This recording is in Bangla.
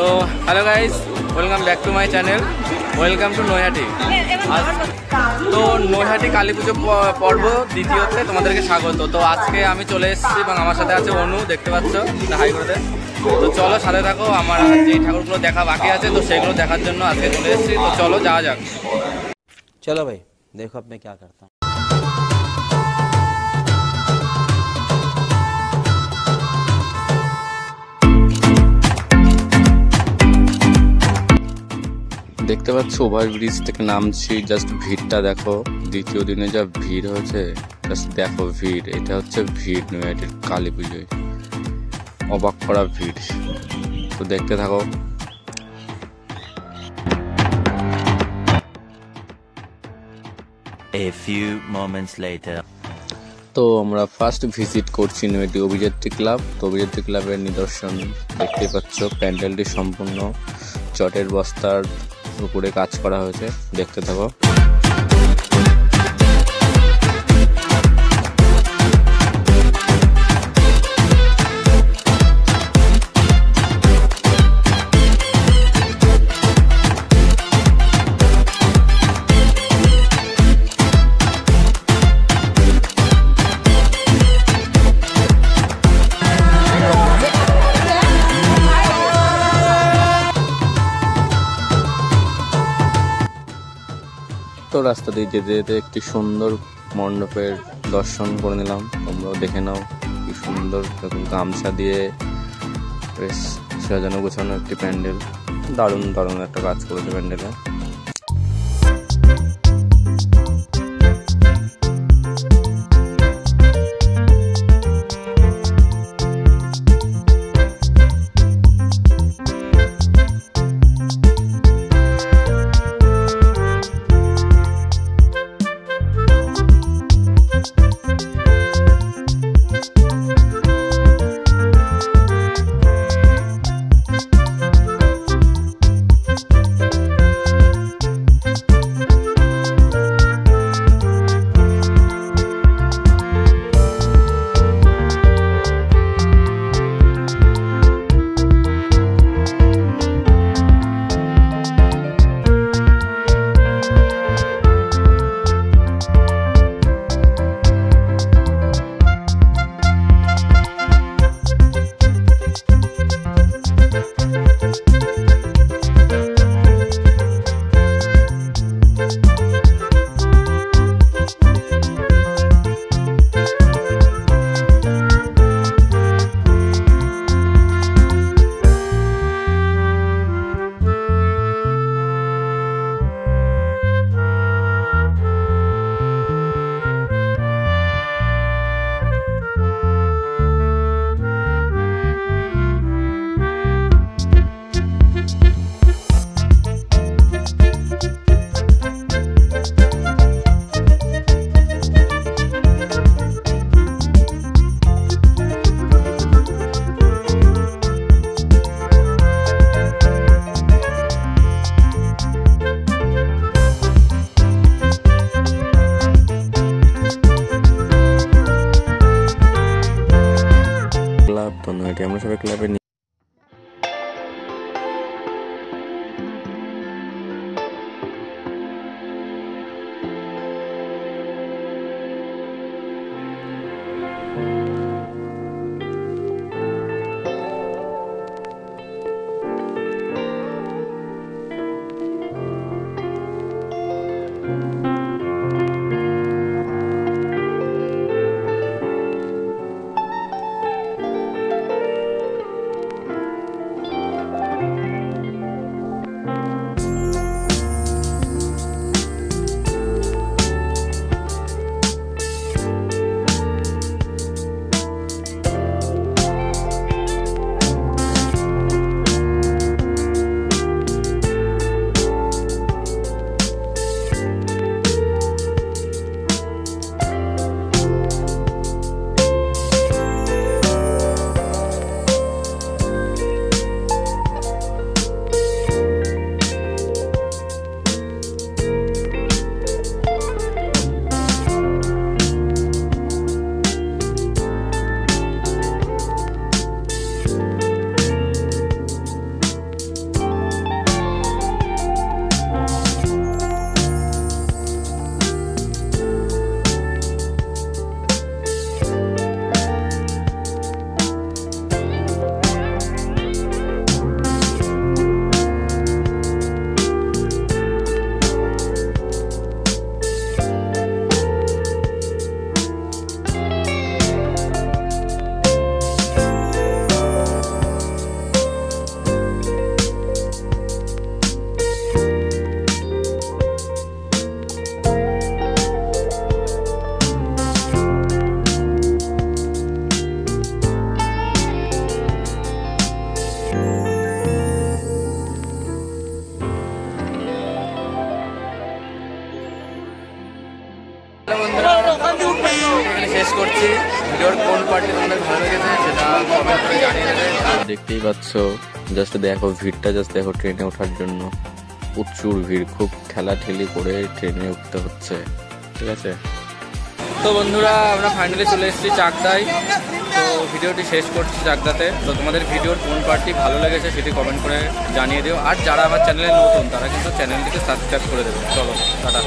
তো hello guys, welcome back to my channel, welcome to Naihati. তো নৈহাটি কালী পুজো পর্ব দ্বিতীয়তে তোমাদেরকে স্বাগত। তো আজকে আমি চলে এসেছি এবং আমার সাথে আছে অনু, দেখতে পাচ্ছ, হাই করে দেন। তো চলো সাথে থাকো, আমার যেই ঠাকুরগুলো দেখা বাকি আছে তো সেগুলো দেখার জন্য আজকে চলে এসেছি। তো চলো যাওয়া যাক। চলো ভাই, দেখো আপনি क्या करता हूँ। দেখতে পাচ্ছ ওভারব্রিজ থেকে নামছি, জাস্ট ভিড়টা দেখো। দ্বিতীয় দিনে যা ভিড় হয়েছে, জাস্ট দেখো ভিড়। এটা হচ্ছে ভিড় নৈহাটির কালী পুজোয়, অবাক করা ভিড়। তো দেখতে থাকো। A few moments later. তো আমরা ফার্স্ট ভিজিট করছি নৈহাটি অভিযাত্রী ক্লাব। তো অভিযাত্রী ক্লাবের নিদর্শন দেখতে পাচ্ছ, প্যান্ডেলটি সম্পূর্ণ চটের বস্তার উপরে কাজ করা হয়েছে, দেখতে থাকো। তো রাস্তা দিয়ে যেতে যেতে একটি সুন্দর মণ্ডপের দর্শন করে নিলাম। তোমরাও দেখে নাও কি সুন্দর, গামছা দিয়ে বেশ সাজানো গোছানো একটি প্যান্ডেল। দারুণ দারুণ একটা কাজ করেছে প্যান্ডেলে। শেষ করছি। ভিডিওর কোন পার্টটি তোমাদের ভালো লেগেছে সেটা কমেন্ট করে জানিয়ে দেবে। দেখতেই পাচ্ছ, জাস্ট দেখো ভিড়টা, জাস্ট দেখো ট্রেনে ওঠার জন্য প্রচুর ভিড়, খুব ঠেলাঠেলি করে ট্রেনে উঠতে হচ্ছে, ঠিক আছে। তো বন্ধুরা আমরা ফাইনালি চলে এসেছি চাকদায়। তো ভিডিওটি শেষ করছি চাকদাতে। তো তোমাদের ভিডিওর কোন পার্টটি ভালো লেগেছে সেটি কমেন্ট করে জানিয়ে দিও। আর যারা আমার চ্যানেলে নতুন তারা কিন্তু চ্যানেলটিকে সাবস্ক্রাইব করে দেবে। চলো টাটা।